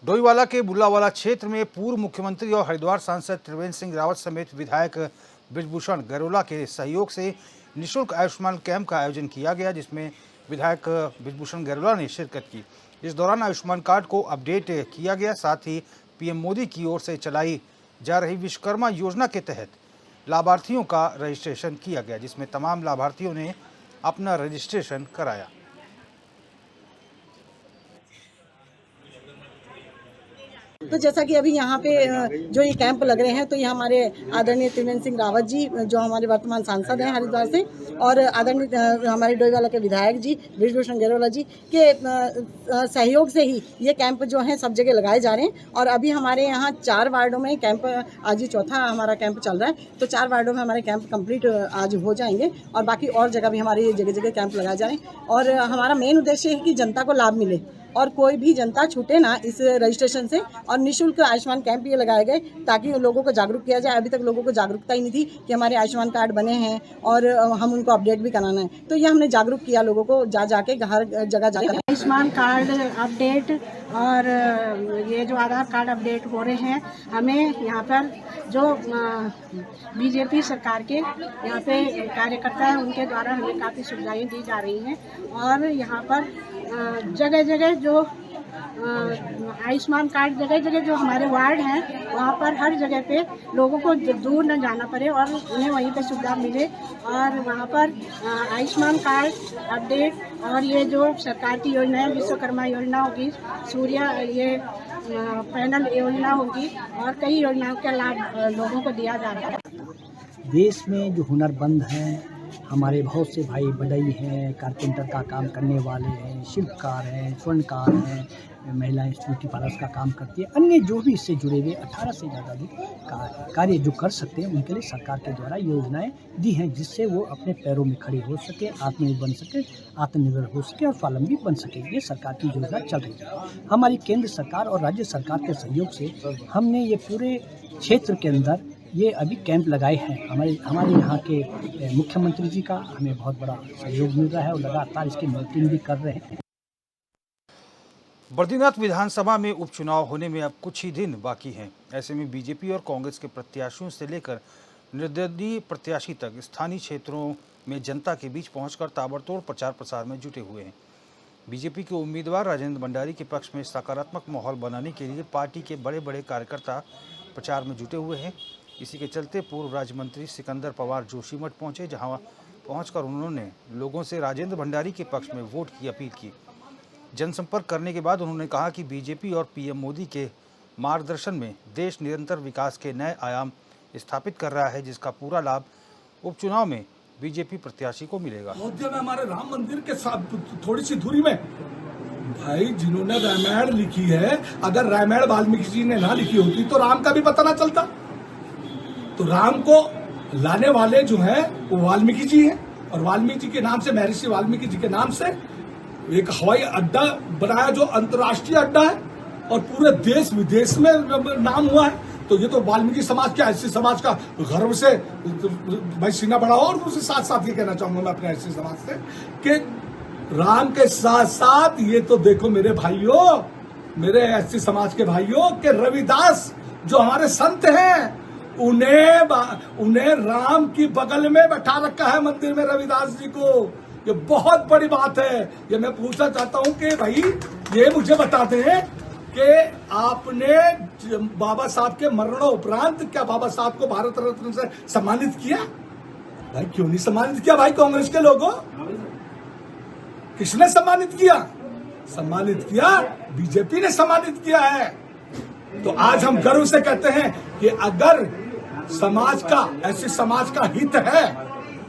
डोईवाला के बुल्लावाला क्षेत्र में पूर्व मुख्यमंत्री और हरिद्वार सांसद त्रिवेंद्र सिंह रावत समेत विधायक बृजभूषण गरोला के सहयोग से निःशुल्क आयुष्मान कैंप का आयोजन किया गया, जिसमें विधायक बृजभूषण गरोला ने शिरकत की। इस दौरान आयुष्मान कार्ड को अपडेट किया गया। साथ ही पीएम मोदी की ओर से चलाई जा रही विश्वकर्मा योजना के तहत लाभार्थियों का रजिस्ट्रेशन किया गया, जिसमें तमाम लाभार्थियों ने अपना रजिस्ट्रेशन कराया। तो जैसा कि अभी यहाँ पे जो ये कैंप लग रहे हैं, तो ये हमारे आदरणीय त्रिवेंद्र सिंह रावत जी जो हमारे वर्तमान सांसद हैं हरिद्वार से, और आदरणीय हमारे डोईवाला के विधायक जी बृजभूषण गरोला जी के सहयोग से ही ये कैंप जो हैं सब जगह लगाए जा रहे हैं। और अभी हमारे यहाँ 4 वार्डों में कैंप, आज ही चौथा हमारा कैंप चल रहा है, तो 4 वार्डों में हमारे कैंप कंप्लीट आज हो जाएंगे और बाकी और जगह भी हमारे जगह जगह कैंप लगाए जा रहे हैं। और हमारा मेन उद्देश्य है कि जनता को लाभ मिले और कोई भी जनता छूटे ना इस रजिस्ट्रेशन से। और निःशुल्क आयुष्मान कैंप ये लगाए गए ताकि लोगों को जागरूक किया जाए। अभी तक लोगों को जागरूकता ही नहीं थी कि हमारे आयुष्मान कार्ड बने हैं और हम उनको अपडेट भी कराना है, तो ये हमने जागरूक किया लोगों को, जाके हर जगह जाके आयुष्मान कार्ड अपडेट और ये जो आधार कार्ड अपडेट हो रहे हैं, हमें यहाँ पर जो बीजेपी सरकार के यहाँ पे कार्यकर्ता हैं उनके द्वारा हमें काफ़ी सुविधाएं दी जा रही हैं। और यहाँ पर जगह जगह जो आयुष्मान कार्ड जगह जगह जो हमारे वार्ड हैं वहाँ पर हर जगह पे लोगों को दूर न जाना पड़े और उन्हें वहीं पे सुविधा मिले। और वहाँ पर आयुष्मान कार्ड अपडेट और ये जो सरकार की योजना है, विश्वकर्मा योजना होगी, सूर्य ये पैनल योजना होगी और कई योजनाओं का लाभ लोगों को दिया जा रहा है। देश में जो हुनरमंद हैं, हमारे बहुत से भाई बढ़ई हैं, कारपेंटर का काम करने वाले हैं, शिल्पकार हैं, स्वर्णकार हैं, महिलाएं ब्यूटी पार्लर का काम करती हैं, अन्य जो भी इससे जुड़े हुए 18 से ज़्यादा भी कार्य जो कर सकते हैं, उनके लिए सरकार के द्वारा योजनाएं दी हैं, जिससे वो अपने पैरों में खड़े हो सके, आत्मनिर्भर बन सके, आत्मनिर्भर हो सके और स्वावलंबी बन सके। ये सरकार की योजना चल रही है। हमारी केंद्र सरकार और राज्य सरकार के सहयोग से हमने ये पूरे क्षेत्र के अंदर ये अभी कैंप लगाए हैं। हमारे यहाँ के मुख्यमंत्री जी का हमें बहुत बड़ा सहयोग मिल रहा है और लगातार इसकी मॉनिटरिंग भी कर रहे हैं। बद्रीनाथ विधानसभा में उपचुनाव होने में अब कुछ ही दिन बाकी हैं। ऐसे में बीजेपी और कांग्रेस के प्रत्याशियों से लेकर निर्दलीय प्रत्याशी तक स्थानीय क्षेत्रों में जनता के बीच पहुंचकर ताबड़तोड़ प्रचार प्रसार में जुटे हुए हैं। बीजेपी के उम्मीदवार राजेंद्र भंडारी के पक्ष में सकारात्मक माहौल बनाने के लिए पार्टी के बड़े बड़े कार्यकर्ता प्रचार में जुटे हुए हैं। इसी के चलते पूर्व राज्य मंत्री सिकंदर पवार जोशीमठ पहुंचे, जहां पहुंचकर उन्होंने लोगों से राजेंद्र भंडारी के पक्ष में वोट की अपील की। जनसंपर्क करने के बाद उन्होंने कहा कि बीजेपी और पीएम मोदी के मार्गदर्शन में देश निरंतर विकास के नए आयाम स्थापित कर रहा है, जिसका पूरा लाभ उपचुनाव में बीजेपी प्रत्याशी को मिलेगा। अयोध्या में हमारे राम मंदिर के साथ थोड़ी सी दूरी में भाई जिन्होंने रामायण लिखी है, अगर रामायण वाल्मीकि जी ने ना लिखी होती तो राम का भी पता ना चलता। तो राम को लाने वाले जो है वो वाल्मीकि जी हैं और वाल्मीकि जी के नाम से, महर्षि वाल्मीकि जी के नाम से एक हवाई अड्डा बनाया जो अंतर्राष्ट्रीय अड्डा है और पूरे देश विदेश में नाम हुआ है। तो ये तो वाल्मीकि समाज क्या, ऐसे समाज का गर्व से भाई सीना बढ़ाओ। और उसके साथ साथ ये कहना चाहूंगा मैं अपने ऐसे समाज से कि राम के साथ साथ ये तो देखो मेरे भाइयों, मेरे ऐसे समाज के भाइयों के रविदास जो हमारे संत हैं, उन्हें राम की बगल में बैठा रखा है मंदिर में रविदास जी को। ये बहुत बड़ी बात है। ये मैं पूछना चाहता हूं कि भाई ये मुझे बताते हैं कि आपने बाबा साहब के मरणोपरांत क्या बाबा साहब को भारत रत्न से सम्मानित किया? भाई क्यों नहीं सम्मानित किया भाई कांग्रेस के लोगों? किसने सम्मानित किया? सम्मानित किया बीजेपी ने सम्मानित किया है। तो आज हम गर्व से कहते हैं कि अगर समाज का, ऐसे समाज का हित है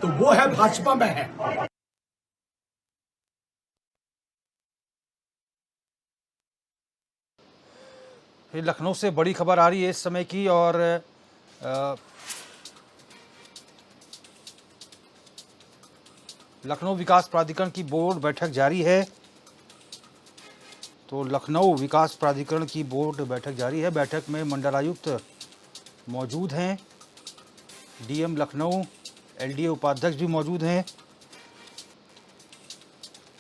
तो वो है भाजपा में है। लखनऊ से बड़ी खबर आ रही है इस समय की, और लखनऊ विकास प्राधिकरण की बोर्ड बैठक जारी है। तो लखनऊ विकास प्राधिकरण की बोर्ड बैठक जारी है। बैठक में मंडलायुक्त मौजूद हैं, डीएम लखनऊ, एलडीए उपाध्यक्ष भी मौजूद हैं।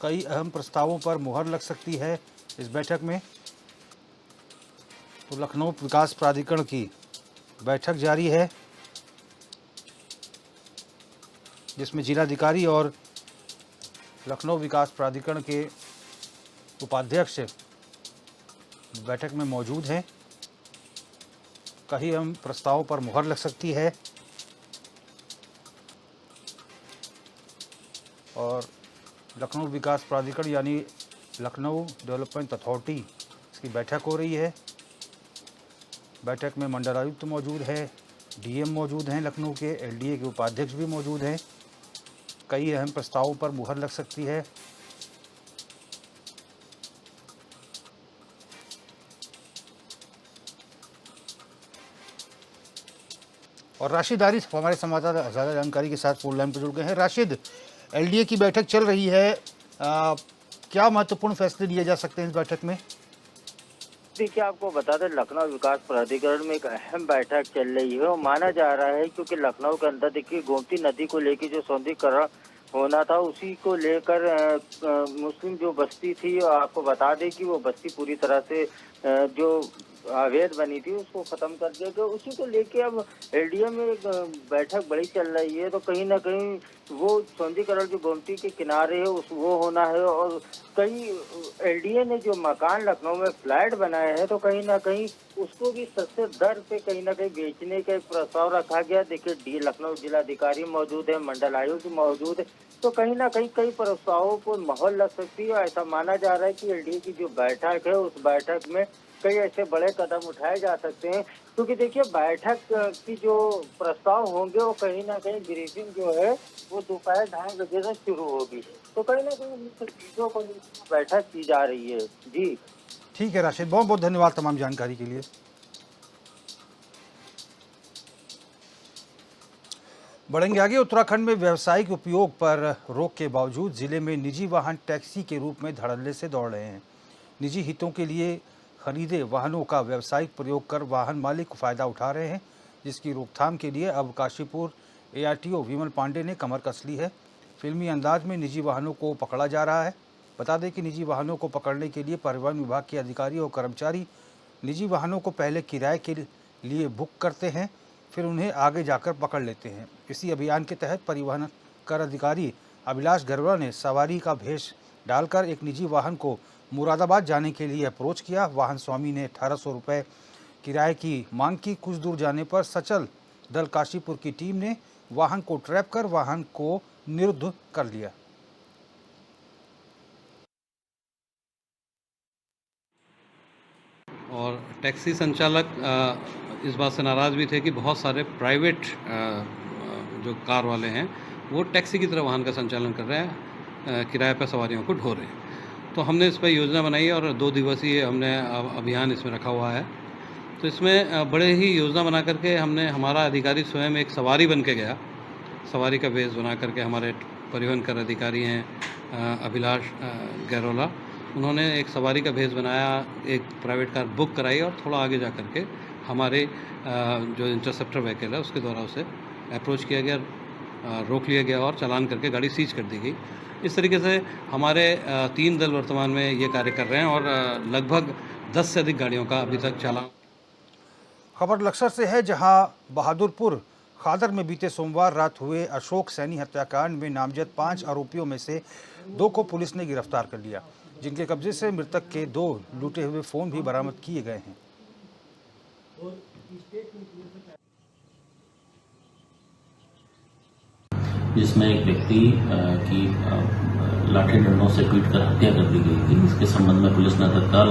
कई अहम प्रस्तावों पर मुहर लग सकती है इस बैठक में। तो लखनऊ विकास प्राधिकरण की बैठक जारी है, जिसमें जिलाधिकारी और लखनऊ विकास प्राधिकरण के उपाध्यक्ष बैठक में मौजूद हैं। कई अहम प्रस्तावों पर मुहर लग सकती है और लखनऊ विकास प्राधिकरण यानी लखनऊ डेवलपमेंट अथॉरिटी इसकी बैठक हो रही है। बैठक में मंडलायुक्त मौजूद है, डीएम मौजूद हैं, लखनऊ के एलडीए के उपाध्यक्ष भी मौजूद हैं। कई अहम प्रस्तावों पर मुहर लग सकती है। और राशिद आरिफ हमारे संवाददाता ज़्यादा जानकारी के साथ फोन लाइन पर जुड़ गए हैं। राशिद, एलडीए की बैठक चल रही है, क्या महत्वपूर्ण फैसले लिए जा सकते हैं इस बैठक में? देखिए, आपको बता दें, लखनऊ विकास प्राधिकरण में एक अहम बैठक चल रही है और माना जा रहा है क्योंकि लखनऊ के अंदर देखिए गोमती नदी को लेकर जो सौंदर्यीकरण होना था उसी को लेकर मुस्लिम जो बस्ती थी, आपको बता दें कि वो बस्ती पूरी तरह से जो अवैध बनी थी उसको खत्म कर दिया गया। उसी को लेके अब एलडीए में एक बैठक बड़ी चल रही है, तो कहीं ना कहीं वो सौंदर्यीकरण जो गोमती के किनारे है वो होना है। और कई एलडीए ने जो मकान लखनऊ में फ्लैट बनाए हैं तो कहीं ना कहीं उसको भी सस्ते दर पे कहीं ना कहीं बेचने का एक प्रस्ताव रखा गया। देखिए, लखनऊ जिलाधिकारी मौजूद है, मंडल आयुक्त मौजूद है, तो कहीं ना कहीं कई प्रस्तावों को मोहर लग सकती है। ऐसा माना जा रहा है कि एलडीए की जो बैठक है उस बैठक में कई ऐसे बड़े कदम उठाए जा सकते हैं, क्योंकि देखिए बैठक की जो प्रस्ताव होंगे वो कहीं ना कहीं ब्रीफिंग जो है वो दोपहर 2:30 बजे से शुरू होगी, तो कहीं ना कहीं चीजों को बैठक की जा रही है। जी ठीक है राशिद, बहुत बहुत धन्यवाद तमाम जानकारी के लिए। बढ़ेंगे आगे। उत्तराखंड में व्यावसायिक उपयोग पर रोक के बावजूद जिले में निजी वाहन टैक्सी के रूप में धड़ल्ले से दौड़ रहे हैं। निजी हितों के लिए खरीदे वाहनों का व्यावसायिक प्रयोग कर वाहन मालिक फ़ायदा उठा रहे हैं, जिसकी रोकथाम के लिए अब काशीपुर एआरटीओ विमल पांडे ने कमर कस ली है। फिल्मी अंदाज में निजी वाहनों को पकड़ा जा रहा है। बता दें कि निजी वाहनों को पकड़ने के लिए परिवहन विभाग के अधिकारी और कर्मचारी निजी वाहनों को पहले किराए के लिए बुक करते हैं, फिर उन्हें आगे जाकर पकड़ लेते हैं। इसी अभियान के तहत परिवहन कर अधिकारी अभिलाष गरवा ने सवारी का भेष डालकर एक निजी वाहन को मुरादाबाद जाने के लिए अप्रोच किया। वाहन स्वामी ने 1800 रुपये किराए की मांग की। कुछ दूर जाने पर सचल दल काशीपुर की टीम ने वाहन को ट्रैप कर वाहन को निरुद्ध कर लिया। और टैक्सी संचालक इस बात से नाराज़ भी थे कि बहुत सारे प्राइवेट जो कार वाले हैं वो टैक्सी की तरह वाहन का संचालन कर रहे हैं, किराए पर सवारियों को ढो रहे हैं। तो हमने इस पर योजना बनाई और 2 दिवसीय हमने अभियान इसमें रखा हुआ है। तो इसमें बड़े ही योजना बना करके हमारा अधिकारी स्वयं एक सवारी बन के गया, सवारी का भेष बना करके। हमारे परिवहन कर अधिकारी हैं अभिलाष गैरोला, उन्होंने एक सवारी का भेष बनाया, एक प्राइवेट कार बुक कराई और थोड़ा आगे जा कर के हमारे जो इंटरसेप्टर व्हीकल है उसके द्वारा उसे अप्रोच किया गया, रोक लिया गया और चालान करके गाड़ी सीज कर दी गई। इस तरीके से हमारे 3 दल वर्तमान में ये कार्य कर रहे हैं और लगभग 10 से अधिक गाड़ियों का अभी तक चालान। खबर लक्सर से है, जहां बहादुरपुर खादर में बीते सोमवार रात हुए अशोक सैनी हत्याकांड में नामजद 5 आरोपियों में से 2 को पुलिस ने गिरफ्तार कर लिया, जिनके कब्जे से मृतक के 2 लूटे हुए फ़ोन भी बरामद किए गए हैं। जिसमें एक व्यक्ति की लाठी डंडों से पीटकर हत्या कर दी गई थी। इसके संबंध में पुलिस ने तत्काल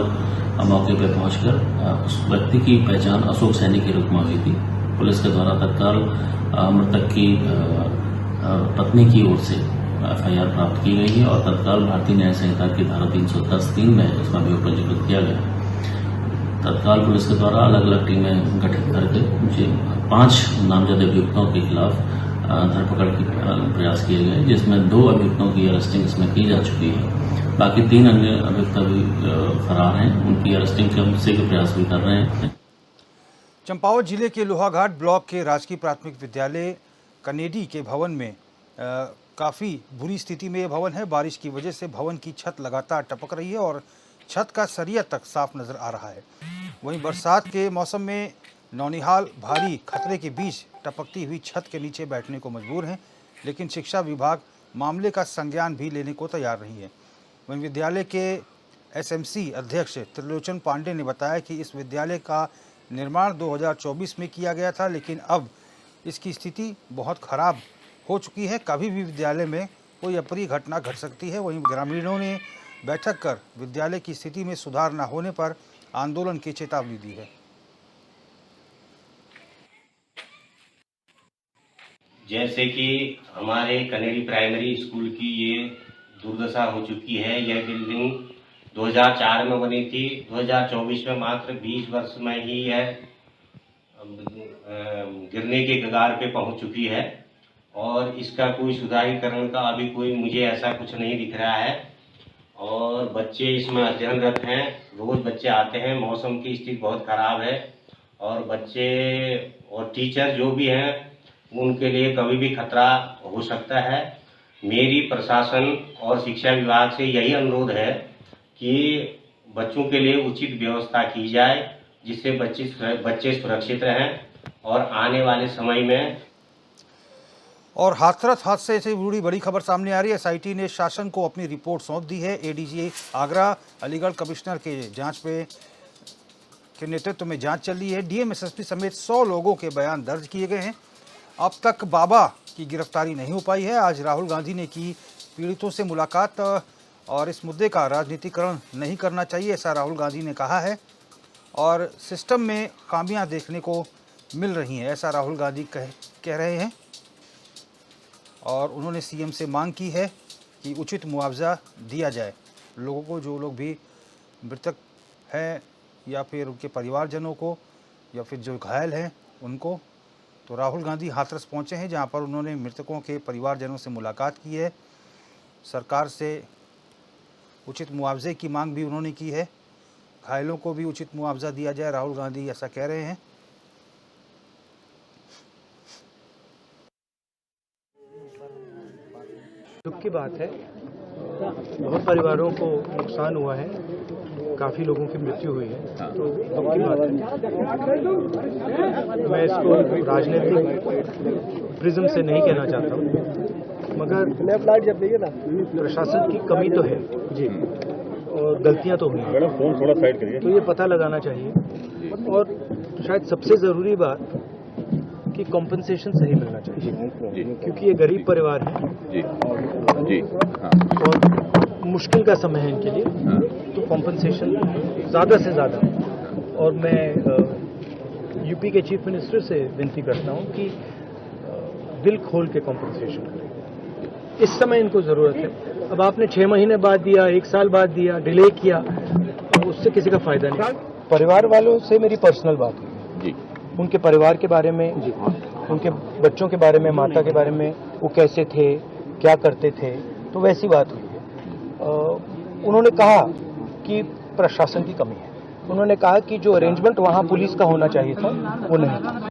मौके पर पहुंचकर उस व्यक्ति की पहचान अशोक सैनी के रूप में हुई थी। पुलिस के द्वारा तत्काल मृतक की पत्नी की ओर से एफआईआर प्राप्त की गई है और तत्काल भारतीय न्याय संहिता की धारा 310(3) में इसका अभियोग पंजीकृत किया गया। तत्काल पुलिस के द्वारा अलग अलग टीमें गठित करके 5 नामजद अभियुक्तों के खिलाफ धरपकड़ की प्रयास किए गए, जिसमें 2 अभियुक्तों की अरेस्टिंग इसमें की जा चुकी है। बाकी 3 अन्य अभियुक्त अभी फरार हैं, उनकी अरेस्टिंग के हम शीघ्र प्रयास भी कर रहे हैं। चंपावत जिले के लोहाघाट ब्लॉक के राजकीय प्राथमिक विद्यालय कनेडी के भवन में काफ़ी बुरी स्थिति में यह भवन है। बारिश की वजह से भवन की छत लगातार टपक रही है और छत का सरिया तक साफ नजर आ रहा है। वहीं बरसात के मौसम में नौनिहाल भारी खतरे के बीच टपकती हुई छत के नीचे बैठने को मजबूर हैं, लेकिन शिक्षा विभाग मामले का संज्ञान भी लेने को तैयार नहीं है। वहीं विद्यालय के एसएमसी अध्यक्ष त्रिलोचन पांडे ने बताया कि इस विद्यालय का निर्माण 2024 में किया गया था, लेकिन अब इसकी स्थिति बहुत खराब हो चुकी है। कभी भी विद्यालय में कोई अप्रिय घटना घट सकती है। वहीं ग्रामीणों ने बैठक कर विद्यालय की स्थिति में सुधार न होने पर आंदोलन की चेतावनी दी है। जैसे कि हमारे कनेरी प्राइमरी स्कूल की ये दुर्दशा हो चुकी है। यह बिल्डिंग 2004 में बनी थी, 2024 में मात्र 20 वर्ष में ही यह गिरने के कगार पे पहुंच चुकी है और इसका कोई सुधारीकरण का अभी कोई मुझे ऐसा कुछ नहीं दिख रहा है। और बच्चे इसमें अध्ययनरत हैं, रोज बच्चे आते हैं। मौसम की स्थिति बहुत खराब है और बच्चे और टीचर जो भी हैं उनके लिए कभी भी खतरा हो सकता है। मेरी प्रशासन और शिक्षा विभाग से यही अनुरोध है कि बच्चों के लिए उचित व्यवस्था की जाए, जिससे बच्चे सुरक्षित रहें और आने वाले समय में। और हाथरस हादसे से जुड़ी बड़ी खबर सामने आ रही है। एसआईटी ने शासन को अपनी रिपोर्ट सौंप दी है। एडीजी आगरा, अलीगढ़ कमिश्नर के नेतृत्व में जांच चल रही है। डीएम, एसएसपी समेत 100 लोगों के बयान दर्ज किए गए हैं। अब तक बाबा की गिरफ्तारी नहीं हो पाई है। आज राहुल गांधी ने की पीड़ितों से मुलाकात और इस मुद्दे का राजनीतिकरण नहीं करना चाहिए, ऐसा राहुल गांधी ने कहा है। और सिस्टम में खामियां देखने को मिल रही हैं, ऐसा राहुल गांधी कह रहे हैं। और उन्होंने सीएम से मांग की है कि उचित मुआवजा दिया जाए लोगों को, जो लोग भी मृतक हैं या फिर उनके परिवारजनों को या फिर जो घायल हैं उनको। तो राहुल गांधी हाथरस पहुंचे हैं, जहां पर उन्होंने मृतकों के परिवारजनों से मुलाकात की है। सरकार से उचित मुआवजे की मांग भी उन्होंने की है। घायलों को भी उचित मुआवजा दिया जाए, राहुल गांधी ऐसा कह रहे हैं। दुख की बात है, बहुत परिवारों को नुकसान हुआ है, काफ़ी लोगों की मृत्यु हुई है, तो दुख की बात है। मैं इसको राजनीतिक प्रिज्म से नहीं कहना चाहता हूँ, मगर प्रशासन की कमी तो है जी, और गलतियाँ तो हुई हैं, थोड़ा साइड करिए, तो ये पता लगाना चाहिए। और शायद सबसे ज़रूरी बात कि कॉम्पनसेशन सही मिलना चाहिए, क्योंकि ये गरीब परिवार है और मुश्किल का समय है इनके लिए, तो कॉम्पनसेशन ज़्यादा से ज़्यादा। और मैं यूपी के चीफ मिनिस्टर से विनती करता हूँ कि दिल खोल के कॉम्पनसेशन करें। इस समय इनको ज़रूरत है। अब आपने 6 महीने बाद दिया, 1 साल बाद दिया, डिले किया, तो उससे किसी का फायदा नहीं। परिवार वालों से मेरी पर्सनल बात हुई जी, उनके परिवार के बारे में जी, उनके बच्चों के बारे में, माता के बारे में, वो कैसे थे, क्या करते थे, तो वैसी बात हुई है। उन्होंने कहा कि प्रशासन की कमी है। उन्होंने कहा कि जो अरेंजमेंट वहाँ पुलिस का होना चाहिए था वो नहीं था।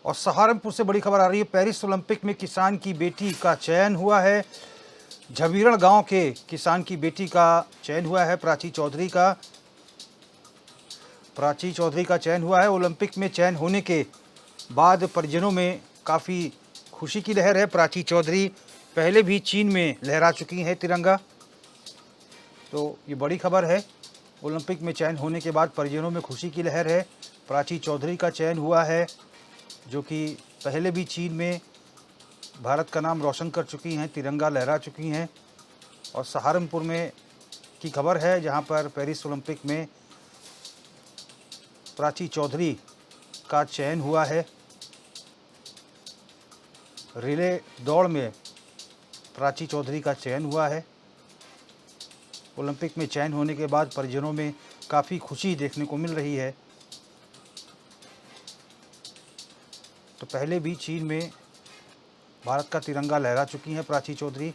और सहारनपुर से बड़ी खबर आ रही है। पेरिस ओलंपिक में किसान की बेटी का चयन हुआ है। झबीरण गांव के किसान की बेटी का चयन हुआ है, प्राची चौधरी का चयन हुआ है। ओलंपिक में चयन होने के बाद परिजनों में काफ़ी खुशी की लहर है। प्राची चौधरी पहले भी चीन में लहरा चुकी हैं तिरंगा, तो ये बड़ी खबर है। ओलंपिक में चयन होने के बाद परिजनों में खुशी की लहर है। प्राची चौधरी का चयन हुआ है, जो कि पहले भी चीन में भारत का नाम रोशन कर चुकी हैं, तिरंगा लहरा चुकी हैं। और सहारनपुर में की खबर है, जहां पर पेरिस ओलंपिक में प्राची चौधरी का चयन हुआ है। रिले दौड़ में प्राची चौधरी का चयन हुआ है। ओलंपिक में चयन होने के बाद परिजनों में काफ़ी खुशी देखने को मिल रही है। तो पहले भी चीन में भारत का तिरंगा लहरा चुकी हैं प्राची चौधरी।